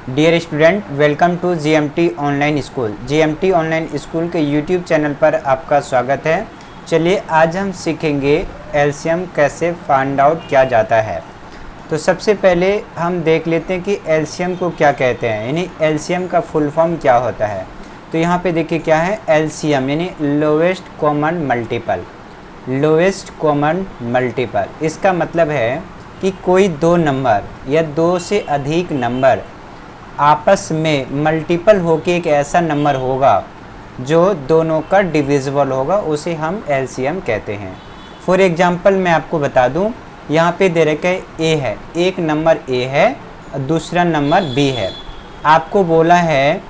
Dear student, welcome to GMT online school. GMT online school के YouTube channel पर आपका स्वागत है। चलिए आज हम सीखेंगे एलसीएम कैसे फाइंड आउट किया जाता है। तो सबसे पहले हम देख लेते हैं कि एलसीएम को क्या कहते हैं, यानी एलसीएम का फुल फॉर्म क्या होता है। तो यहाँ पे देखिए क्या है एलसीएम, यानी lowest common multiple. Lowest common multiple इसका मतलब है कि कोई दो नंबर या दो से अधिक नंबर आपस में मल्टीपल होके एक ऐसा नंबर होगा जो दोनों का डिविजिबल होगा, उसे हम एलसीएम कहते हैं। फॉर एग्जांपल मैं आपको बता दूं, यहाँ पे दे रखा है ए है, एक नंबर ए है और दूसरा नंबर बी है। आपको बोला है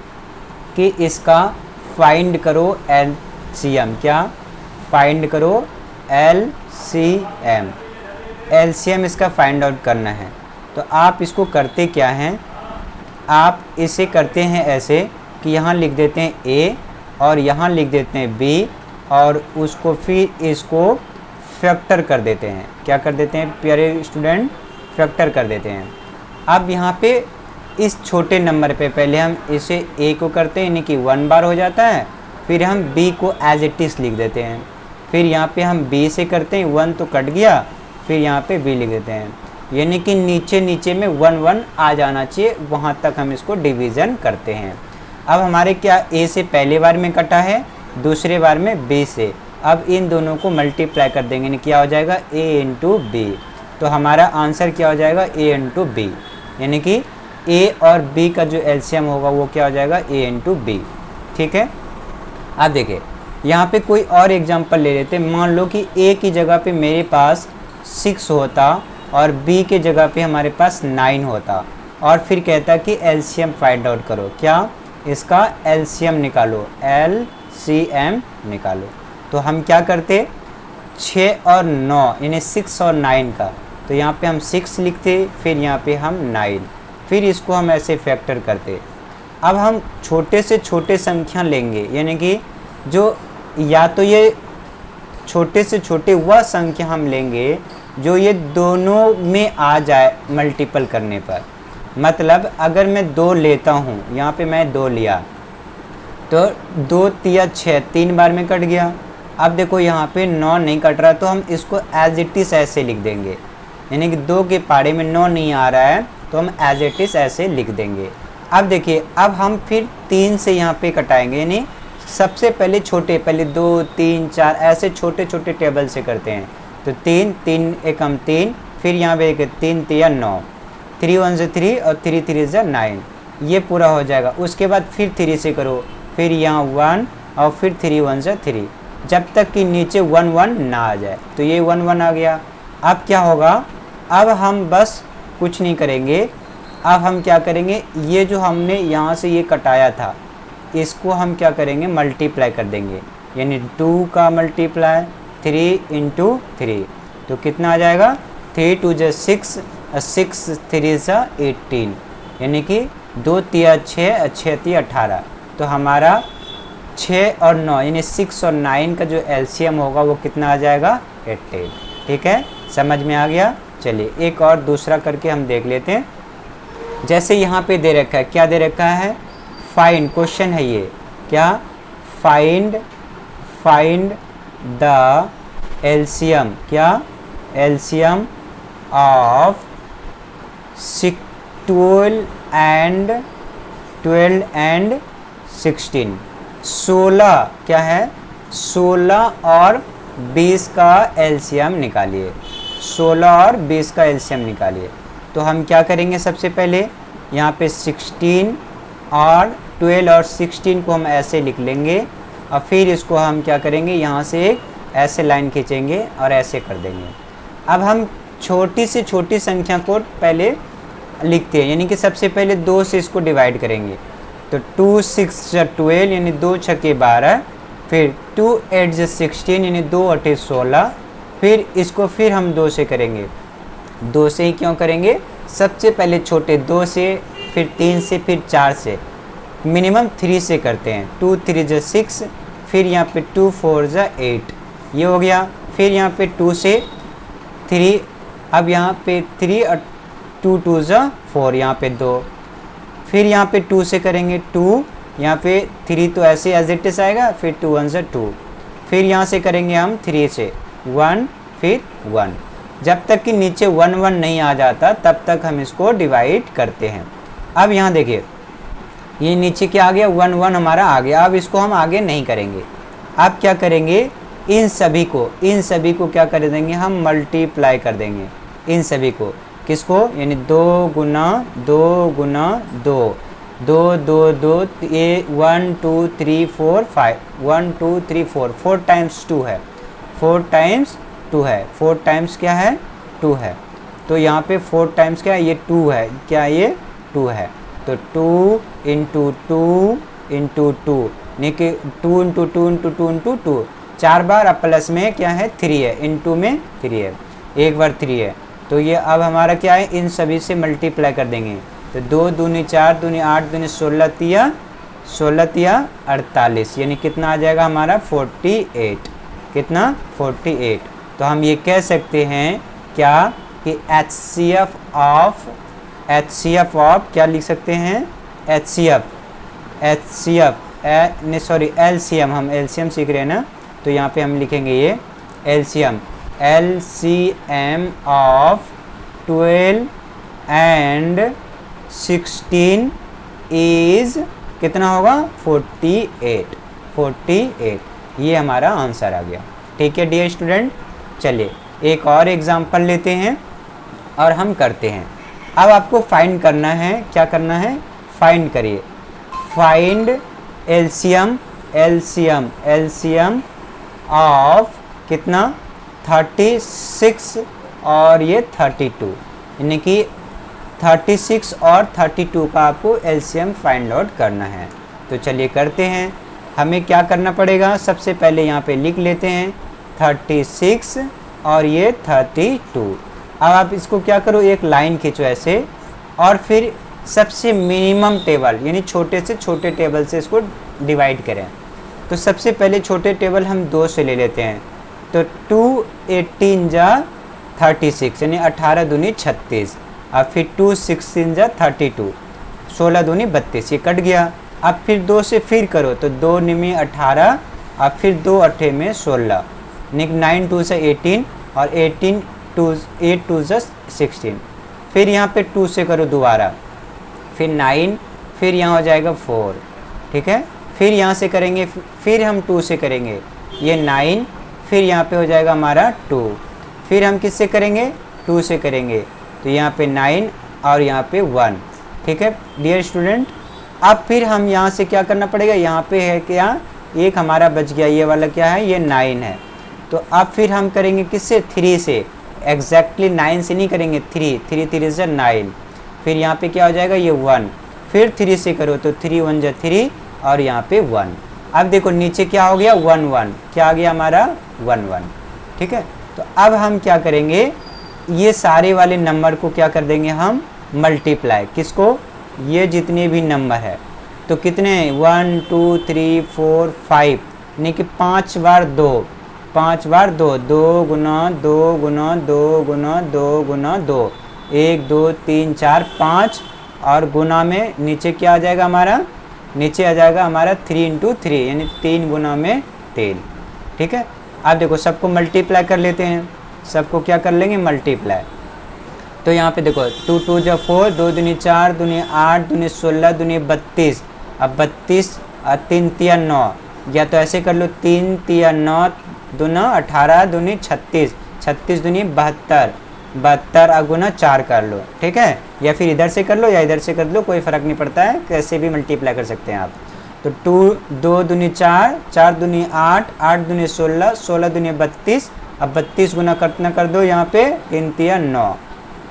कि इसका फाइंड करो एलसीएम। क्या फाइंड करो? एलसीएम। एलसीएम इसका फाइंड आउट करना है। तो आप इसको करते क्या हैं, आप इसे करते हैं ऐसे कि यहाँ लिख देते हैं ए और यहाँ लिख देते हैं बी और उसको फिर इसको फैक्टर कर देते हैं। क्या कर देते हैं प्यारे स्टूडेंट? फैक्टर कर देते हैं। अब यहाँ पे इस छोटे नंबर पे पहले हम इसे ए को करते हैं, यानी कि 1 बार हो जाता है। फिर हम बी को एज इट इज़ लिख देते हैं। फिर यहाँ पे हम बी से करते हैं, 1 तो कट गया, फिर यहाँ पे बी लिख देते हैं, यानी कि नीचे नीचे में 1 1 आ जाना चाहिए, वहाँ तक हम इसको डिवीज़न करते हैं। अब हमारे क्या ए से पहले बार में कटा है, दूसरे बार में बी से। अब इन दोनों को मल्टीप्लाई कर देंगे, यानी क्या हो जाएगा ए इंटू बी। तो हमारा आंसर क्या हो जाएगा ए इंटू बी, यानी कि ए और बी का जो एलसीएम होगा वो क्या हो जाएगा ए इंटू बी। ठीक है। अब देखिए यहाँ पे कोई और एग्जांपल ले लेते हैं। मान लो कि ए की जगह पे मेरे पास 6 होता और b के जगह पे हमारे पास 9 होता और फिर कहता कि एलसीएम फाइंड आउट करो। क्या? इसका एलसीएम निकालो, एलसीएम निकालो। तो हम क्या करते, 6 और 9 यानी 6 और 9 का, तो यहाँ पे हम 6 लिखते, फिर यहाँ पे हम 9, फिर इसको हम ऐसे फैक्टर करते। अब हम छोटे से छोटे संख्या लेंगे, यानी कि जो या तो ये छोटे से छोटे वह संख्या हम लेंगे जो ये दोनों में आ जाए मल्टीपल करने पर। मतलब अगर मैं 2 लेता हूँ, यहाँ पे मैं 2 लिया तो 2 तिया 6, 3 बार में कट गया। अब देखो यहाँ पे 9 नहीं कट रहा, तो हम इसको एज इट इज़ ऐसे लिख देंगे, यानी कि 2 के पाड़े में 9 नहीं आ रहा है तो हम एज इट इज़ ऐसे लिख देंगे। अब देखिए अब हम फिर 3 से यहाँ पे कटाएंगे, यानी सबसे पहले छोटे, पहले 2 3 4 ऐसे छोटे छोटे टेबल से करते हैं। तो 3 3 एकम 3, फिर यहाँ पे 3 तिया 9, 3 1 से 3 और 3 3 से 9, ये पूरा हो जाएगा। उसके बाद फिर 3 से करो, फिर यहाँ 1 और फिर 3 1 से 3, जब तक कि नीचे 1 1 ना आ जाए। तो ये 1 1 आ गया। अब क्या होगा, अब हम बस कुछ नहीं करेंगे, अब हम क्या करेंगे, ये जो हमने यहाँ से ये कटाया था इसको हम क्या करेंगे मल्टीप्लाई कर देंगे, यानी 2 का मल्टीप्लाई 3 इंटू 3, तो कितना आ जाएगा 3 2 जा 6 और 6 3 जा 18, यानी कि 2 तिया 6 6 तिया 18। तो हमारा 6 और 9 यानी 6 और 9 का जो एलसीएम होगा वो कितना आ जाएगा 18। ठीक है, समझ में आ गया। चलिए एक और दूसरा करके हम देख लेते हैं। जैसे यहाँ पे दे रखा है, क्या दे रखा है, फाइंड, क्वेश्चन है ये, क्या फाइंड द एलसीएम, क्या एलसीएम ऑफ 12 एंड 16। 16 क्या है, 16 और 20 का एलसीएम निकालिए, 16 और 20 का एलसीएम निकालिए। तो हम क्या करेंगे, सबसे पहले यहाँ पे 16 और 12 और 16 को हम ऐसे लिख लेंगे और फिर इसको हम क्या करेंगे, यहाँ से एक ऐसे लाइन खींचेंगे और ऐसे कर देंगे। अब हम छोटी से छोटी संख्या को पहले लिखते हैं, यानी कि सबसे पहले 2 से इसको डिवाइड करेंगे। तो 2 6 12 यानी 2 छके 12, फिर 2 8 16 यानी 2 8 16, फिर इसको फिर हम 2 से करेंगे। 2 से ही क्यों करेंगे, सबसे पहले छोटे 2 से, फिर 3 से, फिर 4 से, मिनिमम 3 से करते हैं। 2 3 जा 6, फिर यहाँ पे 2 4 जा 8, ये हो गया। फिर यहाँ पे 2 से 3, अब यहाँ पे 3 और 2 2 जा 4, यहाँ पे 2, फिर यहाँ पे 2 से करेंगे 2, यहाँ पे 3 तो ऐसे एज इट इज आएगा, फिर 2 1 से 2, फिर यहाँ से करेंगे हम 3 से 1, फिर 1। जब तक कि नीचे 1 1 नहीं आ जाता तब तक हम इसको डिवाइड करते हैं। अब यहाँ देखिए ये नीचे क्या आ गया, 1 1 हमारा आ गया। अब इसको हम आगे नहीं करेंगे, अब क्या करेंगे, इन सभी को क्या कर देंगे, हम मल्टीप्लाई कर देंगे इन सभी को। किसको, यानी 2 गुना 2 गुना 2, 2 2 2, ये 1 2 3 4 5, 1 2 3 4, 4 टाइम्स 2 है, 4 टाइम्स 2 है, 4 टाइम्स क्या है, 2 है। तो यहाँ पे 4 टाइम्स क्या है, ये 2 है, क्या ये 2 है। तो 2 इंटू 2 इंटू 2, यानी कि 2 इंटू 2 इंटू 2 इंटू 2, 4 बार। अब प्लस में क्या है, 3 है, इंटू में 3 है, एक बार 3 है। तो ये अब हमारा क्या है, इन सभी से मल्टीप्लाई कर देंगे। तो 2 दूनी 4 दूनी 8 दूनी 16 तिया 48, यानी कितना आ जाएगा हमारा 48। कितना, 48। तो हम ये कह सकते हैं क्या कि HCF ऑफ क्या लिख सकते हैं, LCM, हम LCM सीख रहे हैं ना, तो यहाँ पे हम लिखेंगे ये LCM ऑफ 12 एंड 16 इज कितना होगा, 48। ये हमारा आंसर आ गया। ठीक है डियर स्टूडेंट, चलिए एक और एग्जांपल लेते हैं और हम करते हैं। अब आपको फाइंड करना है, क्या करना है, फाइंड करिए, फाइंड LCM ऑफ कितना, 36 और ये 32, यानी कि 36 और 32 का आपको LCM फाइंड आउट करना है। तो चलिए करते हैं। हमें क्या करना पड़ेगा, सबसे पहले यहाँ पे लिख लेते हैं 36 और ये 32। अब आप इसको क्या करो, एक लाइन खींचो ऐसे, और फिर सबसे मिनिमम टेबल यानी छोटे से छोटे टेबल से इसको डिवाइड करें। तो सबसे पहले छोटे टेबल हम 2 से ले लेते हैं। तो 2 18 जा 36, यानी 18 दूनी 36, और फिर 2 16 जा 32, 16 दूनी 32, ये कट गया। अब फिर 2 से फिर करो, तो 2 निमी 18 और फिर 2 अट्ठे में 16, 9 2 से 18 और 8 2 से 16। फिर यहाँ पे 2 से करो दोबारा, फिर 9, फिर यहाँ हो जाएगा 4, ठीक है। फिर यहाँ से करेंगे, फिर हम 2 से करेंगे, ये 9, फिर यहाँ पे हो जाएगा हमारा 2, फिर हम किससे करेंगे, 2 से करेंगे, तो यहाँ पे 9 और यहाँ पे 1, ठीक है डियर स्टूडेंट। अब फिर हम यहाँ से क्या करना पड़ेगा, यहाँ पे है क्या, एक हमारा बच गया, ये वाला क्या है, ये 9 है। तो अब फिर हम करेंगे किससे, 3 से, एग्जैक्टली 9 से नहीं करेंगे, 3 से 9, फिर यहाँ पे क्या हो जाएगा, ये 1, फिर 3 से करो, तो 3 1 जा 3 और यहाँ पे 1। अब देखो नीचे क्या हो गया, 1 1, क्या आ गया हमारा 1 1, ठीक है। तो अब हम क्या करेंगे, ये सारे वाले नंबर को क्या कर देंगे हम, मल्टीप्लाई, किसको, ये जितने भी नंबर है। तो कितने, 1 2 3 4 5, यानी कि 5 बार 2, 5 बार 2, 2 गुना 2 गुना 2 गुना 2 गुना 2, 1 2 3 4 5, और गुना में नीचे क्या आ जाएगा हमारा, नीचे आ जाएगा हमारा 3 इंटू 3, यानी 3 गुना में 3, ठीक है। अब देखो सबको मल्टीप्लाई कर लेते हैं, सबको क्या कर लेंगे, मल्टीप्लाई। तो यहाँ पे देखो 2 2 जा 4, 2 दूनी 4 दूनी 8 दूनी 16 दूनी 32, अब 32 और 3 तिया 9, या तो ऐसे कर लो 3 तिया 9 दूना 18 दूनी 36, 36 दूनी 72, 72 अगुना 4 कर लो, ठीक है। या फिर इधर से कर लो या इधर से कर लो, कोई फ़र्क नहीं पड़ता है, कैसे भी मल्टीप्लाई कर सकते हैं आप। तो 2 दूनी 4, 4 दूनी 8, 8 दूनी 16, 16 दूनी 32, अब 32 गुना कितना कर दो, यहाँ पे 3 तिया 9,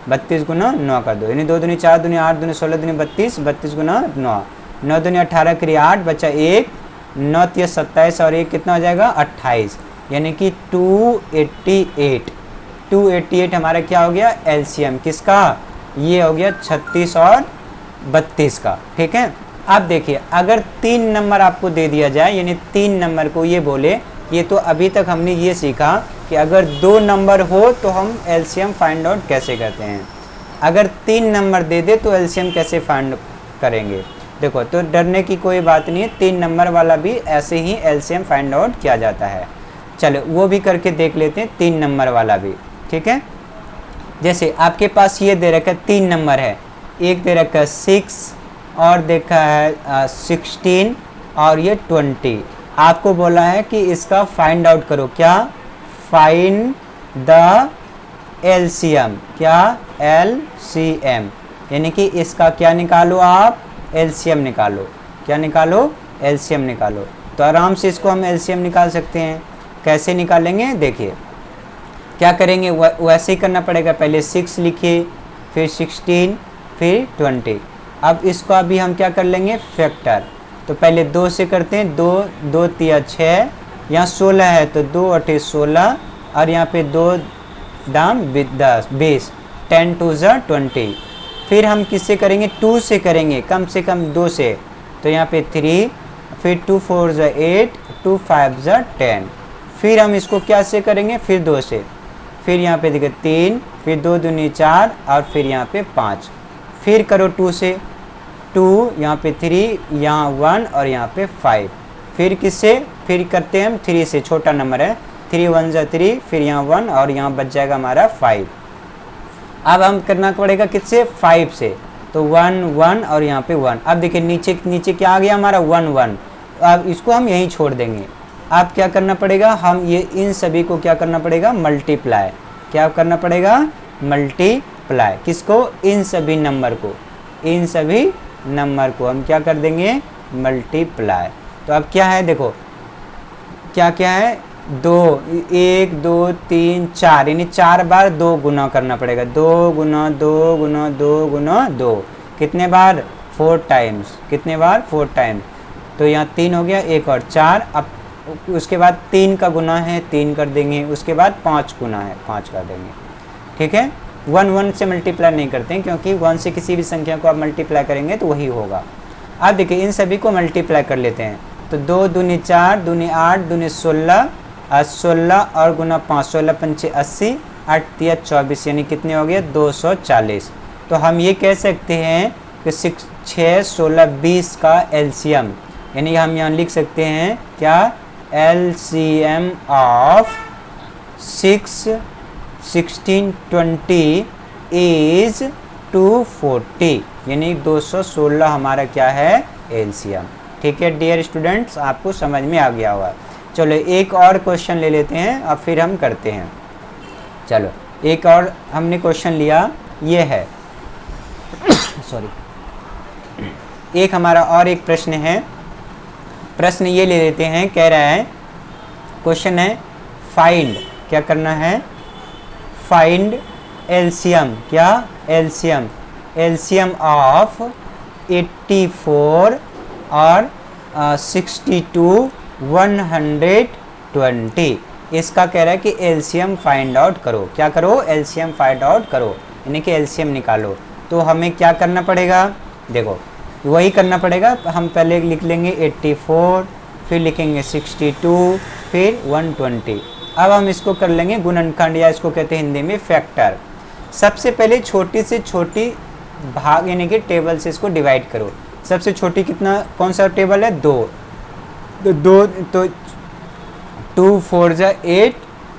32 गुना 9 कर दो, यानी 2 दूनी 4 दूनी 8 दूनी 16 दूनी 32, 32 गुना 9, 9 दूनी 18 करिए 8, बचा 1, 9 तिया 27 और 1 कितना हो जाएगा 28, यानी कि 288 हमारा क्या हो गया, LCM किसका, ये हो गया 36 और 32 का, ठीक है। अब देखिए अगर 3 नंबर आपको दे दिया जाए, यानी 3 नंबर को ये बोले, ये तो अभी तक हमने ये सीखा कि अगर 2 नंबर हो तो हम LCM फाइंड आउट कैसे करते हैं। अगर 3 नंबर दे दे तो LCM कैसे फाइंड करेंगे। देखो तो डरने की कोई बात नहीं है, 3 नंबर वाला भी ऐसे ही एलसीएम फाइंड आउट किया जाता है। चलो वो भी करके देख लेते हैं, 3 नंबर वाला भी। ठीक है, जैसे आपके पास ये दे रखा है 3 नंबर है, एक दे रखा है 6 और देखा है 16 और ये 20। आपको बोला है कि इसका फाइंड आउट करो, क्या? फाइंड द एलसीएम, क्या? एलसीएम, यानी कि इसका क्या निकालो आप? एलसीएम निकालो। क्या निकालो? एलसीएम निकालो। तो आराम से इसको हम एलसीएम निकाल सकते हैं। कैसे निकालेंगे देखिए, क्या करेंगे वैसे ही करना पड़ेगा। पहले 6 लिखिए, फिर 16, फिर 20। अब इसको अभी हम क्या कर लेंगे? फैक्टर। तो पहले 2 से करते हैं, 2 2 3 6, यहाँ 16 है तो 2 8 16 और यहाँ पे 2 दाम 10 20, 10 2 20। फिर हम किससे करेंगे? 2 से करेंगे, कम से कम 2 से। तो यहाँ पे 3, फिर 2 4 8, 2 5 10। फिर हम इसको क्या से करेंगे? फिर 2 से। फिर यहाँ पे देखिए 3, फिर 2 दूनी 4 और फिर यहाँ पे 5। फिर करो 2 से, 2 यहाँ पे 3, यहाँ 1 और यहाँ पे 5। फिर किससे? फिर करते हैं हम 3 से, छोटा नंबर है, 3 1 3, फिर यहाँ 1 और यहाँ बच जाएगा हमारा 5। अब हम करना पड़ेगा किससे? 5 से। तो 1 1 और यहाँ पे 1। अब देखिए नीचे नीचे क्या आ गया हमारा? 1 1। अब इसको हम यहीं छोड़ देंगे। अब क्या करना पड़ेगा? हम ये इन सभी को क्या करना पड़ेगा? मल्टीप्लाई। क्या करना पड़ेगा? मल्टीप्लाई। किसको? इन सभी नंबर को, इन सभी नंबर को हम क्या कर देंगे? मल्टीप्लाई। तो अब क्या है देखो, क्या क्या है? 2 1 2 3 4, यानी 4 बार 2 गुना करना पड़ेगा। 2 गुना 2 गुना 2 गुना 2, कितने बार? 4 टाइम्स। कितने बार? 4 टाइम्स। तो यहाँ 3 हो गया, एक और 4। अब उसके बाद 3 का गुना है, 3 कर देंगे। उसके बाद 5 गुना है, 5 कर देंगे। ठीक है, 1 1 से मल्टीप्लाई नहीं करते हैं, क्योंकि 1 से किसी भी संख्या को आप मल्टीप्लाई करेंगे तो वही होगा। अब देखिए इन सभी को मल्टीप्लाई कर लेते हैं। तो 2 दूनी 4, दूनी 8, दूनी 16, 16 और गुना 5, 16 पंचे 80, 8 3 24, यानी कितने हो गए? 240। तो हम ये कह सकते हैं कि 6 16 20 का एलसीएम, यानी हम यहाँ लिख सकते हैं क्या? एलसीएम ऑफ 6 16 20 इज 240, यानी 216 हमारा क्या है? एलसीएम। ठीक है डियर स्टूडेंट्स, आपको समझ में आ गया होगा। चलो एक और क्वेश्चन ले लेते हैं, अब फिर हम करते हैं। चलो एक और हमने क्वेश्चन लिया, ये है सॉरी, एक हमारा और एक प्रश्न है। प्रश्न ये ले लेते हैं, कह रहा है, क्वेश्चन है फाइंड, क्या करना है? फाइंड एलसीएम, क्या? एलसीएम, एलसीएम ऑफ 84 और 62 120। इसका कह रहा है कि एलसीएम फाइंड आउट करो। क्या करो? एलसीएम फाइंड आउट करो, यानी कि एलसीएम निकालो। तो हमें क्या करना पड़ेगा? देखो वही करना पड़ेगा। हम पहले लिख लेंगे 84, फिर लिखेंगे 62, फिर 120। अब हम इसको कर लेंगे गुणनखंड, या इसको कहते हैं हिंदी में फैक्टर। सबसे पहले छोटी से छोटी भाग यानी कि टेबल से इसको डिवाइड करो। सबसे छोटी कितना, कौन सा टेबल है? 2। तो 2 तो 2 4 8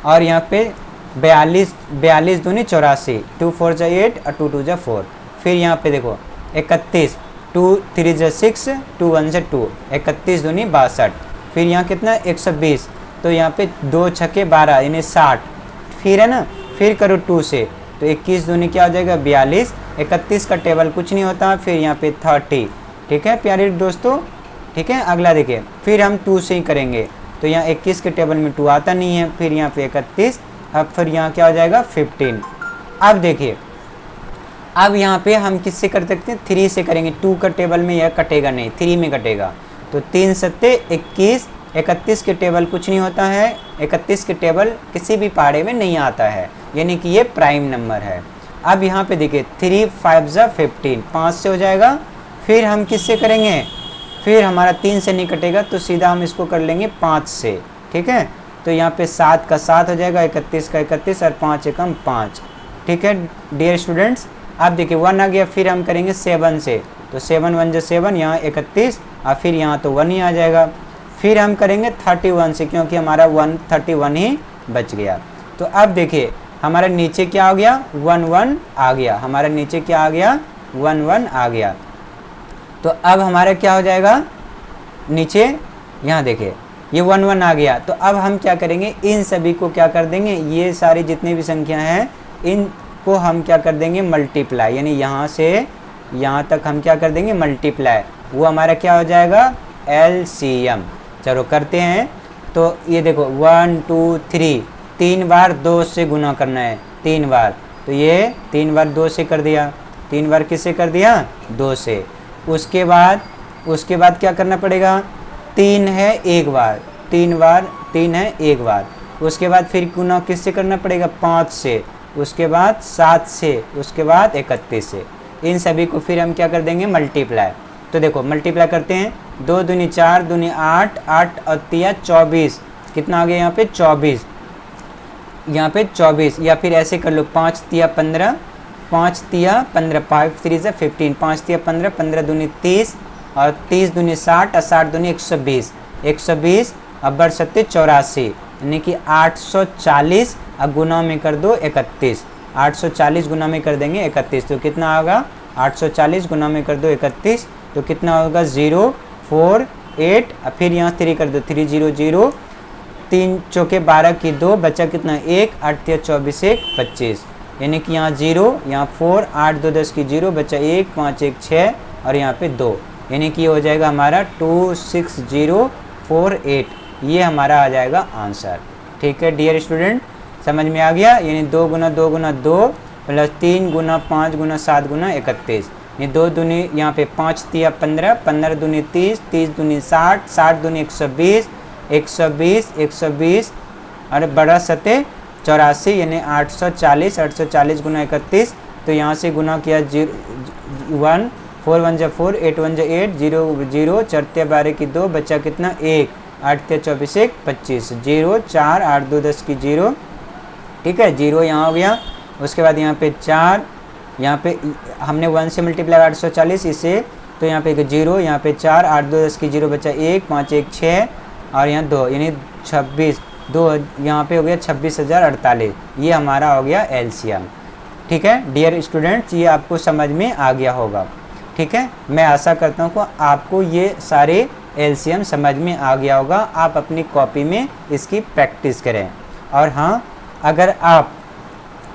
और यहाँ पे 42 42 दूनी 84, 2 4 8 और 2 2 4। फिर यहाँ पे देखो 31, 2 3 6, 2 1 2, 31 दूनी 62। फिर यहाँ कितना? 120। तो यहाँ पे 2 छक्के 12 यानी 60। फिर है ना, फिर करो 2 से, तो 21 दूनी क्या हो जाएगा? 42। 31 का टेबल कुछ नहीं होता। फिर यहाँ पे 30। ठीक है प्यारे दोस्तों, ठीक है। अगला देखिए, फिर हम 2 से ही करेंगे। तो यहाँ 21 के टेबल में 2 आता नहीं है। फिर यहाँ पे 31, अब फिर यहाँ क्या हो जाएगा? 15। अब देखिए, अब यहाँ पे हम किससे कर सकते हैं? 3 से करेंगे। 2 का टेबल में यह कटेगा नहीं, 3 में कटेगा। तो 3 सत्ते 21, 31 के टेबल कुछ नहीं होता है। 31 के टेबल किसी भी पहाड़े में नहीं आता है, यानी कि ये प्राइम नंबर है। अब यहाँ पे देखिए 3 5 15, 5 से हो जाएगा। फिर हम किससे करेंगे? फिर हमारा 3 से नहीं कटेगा, तो सीधा हम इसको कर लेंगे 5 से। ठीक है, तो यहाँ पे 7 का 7 हो जाएगा, 31 का 31 और 5 एकम 5। ठीक है डियर स्टूडेंट्स, अब देखिए 1 आ गया। फिर हम करेंगे 7 से, तो 7 1 जा 7, यहाँ 31 और फिर यहाँ तो 1 ही आ जाएगा। फिर हम करेंगे 31 से, क्योंकि हमारा 131 ही बच गया। तो अब देखिए हमारा नीचे क्या हो गया, 1 1 आ गया, हमारा नीचे क्या आ गया, 1 1 आ गया। तो अब हमारा क्या हो जाएगा नीचे, यहाँ देखिए ये 1 1 आ गया। तो अब हम क्या करेंगे, इन सभी को क्या कर देंगे, ये सारी जितनी भी संख्या हैं इनको हम क्या कर देंगे मल्टीप्लाई, यानी यहाँ से यहाँ तक हम क्या कर देंगे मल्टीप्लाई, वो हमारा क्या हो जाएगा LCM। चलो करते हैं। तो ये देखो 1 2 3, 3 बार 2 से गुना करना है, 3 बार, तो ये 3 बार 2 से कर दिया, 3 बार किससे कर दिया 2 से। उसके बाद क्या करना पड़ेगा, 3 है एक बार, 3 बार 3 है एक बार। उसके बाद फिर गुना किससे करना पड़ेगा 5 से, उसके बाद 7 से, उसके बाद 31 से। इन सभी को फिर हम क्या कर देंगे मल्टीप्लाई। तो देखो मल्टीप्लाई करते हैं, 2 दूनी 4, दूनी 8, 8 और 3 24, कितना आ गया यहाँ पे 24, यहाँ पे 24। या फिर ऐसे कर लो 5 3 15, 5 3 15, 5 3 से 15, 5 3 15, 15 दूनी 30 और 30 दूनी 60 और 60 दूनी 120, 120 और बढ़ सकते 84, यानी कि 840 और गुना में कर दो 31, 840 गुना में कर देंगे 31, तो कितना होगा 840 गुना में कर दो 31, तो कितना होगा 0 4 8 और फिर यहाँ 3 कर दो 3 0 0, 3 चौके 12 की 2, बचा कितना 1, 8 3 24 1 25, यानी कि यहाँ 0, यहाँ 4, 8 2 10 की 0, बचा 1 5 1 6 और यहाँ पे 2, यानी कि ये हो जाएगा हमारा 26048, ये हमारा आ जाएगा आंसर। ठीक है डियर स्टूडेंट, समझ में आ गया। यानी 2 गुना 2 गुना 2 प्लस 3 गुना 5 गुना 7 गुना 31, ये 2 दूनी यहाँ पे 5 3 15, 15 दूनी 30, 30 दूनी 60, 60 दूनी 120, 120 120 और बड़ा सते 84, यानी 840, 840 गुना 31, तो यहाँ से गुना किया 1 4 1 जा 4, 8 1 जा 8, 0 0, 4 12 की 2, बच्चा कितना 1, 8 24 1 25, 0 4 8 2 10 की 0, ठीक है 0 यहाँ हो गया। उसके बाद यहाँ पे 4, यहाँ पे हमने 1 से मल्टीप्लाई 840 इसे, तो यहाँ पे 0, यहाँ पे 4 8 2 10 की 0, बच्चा 1 5 1 6 और यहाँ 2, यानी 26, 2 यहाँ पे हो गया 26,048, ये हमारा हो गया LCM। ठीक है डियर स्टूडेंट्स, ये आपको समझ में आ गया होगा। ठीक है, मैं आशा करता हूँ कि आपको ये सारे LCM समझ में आ गया होगा। आप अपनी कॉपी में इसकी प्रैक्टिस करें। और हाँ, अगर आप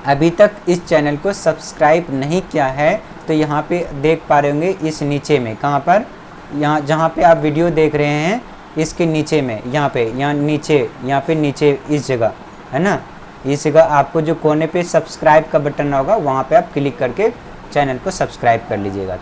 अभी तक इस चैनल को सब्सक्राइब नहीं किया है तो यहाँ पे देख पा रहे होंगे इस नीचे में, कहाँ पर, यहाँ जहाँ पे आप वीडियो देख रहे हैं इसके नीचे में, यहाँ पे यहाँ पे नीचे इस जगह है ना, इस जगह आपको जो कोने पे सब्सक्राइब का बटन होगा वहाँ पे आप क्लिक करके चैनल को सब्सक्राइब कर लीजिएगा।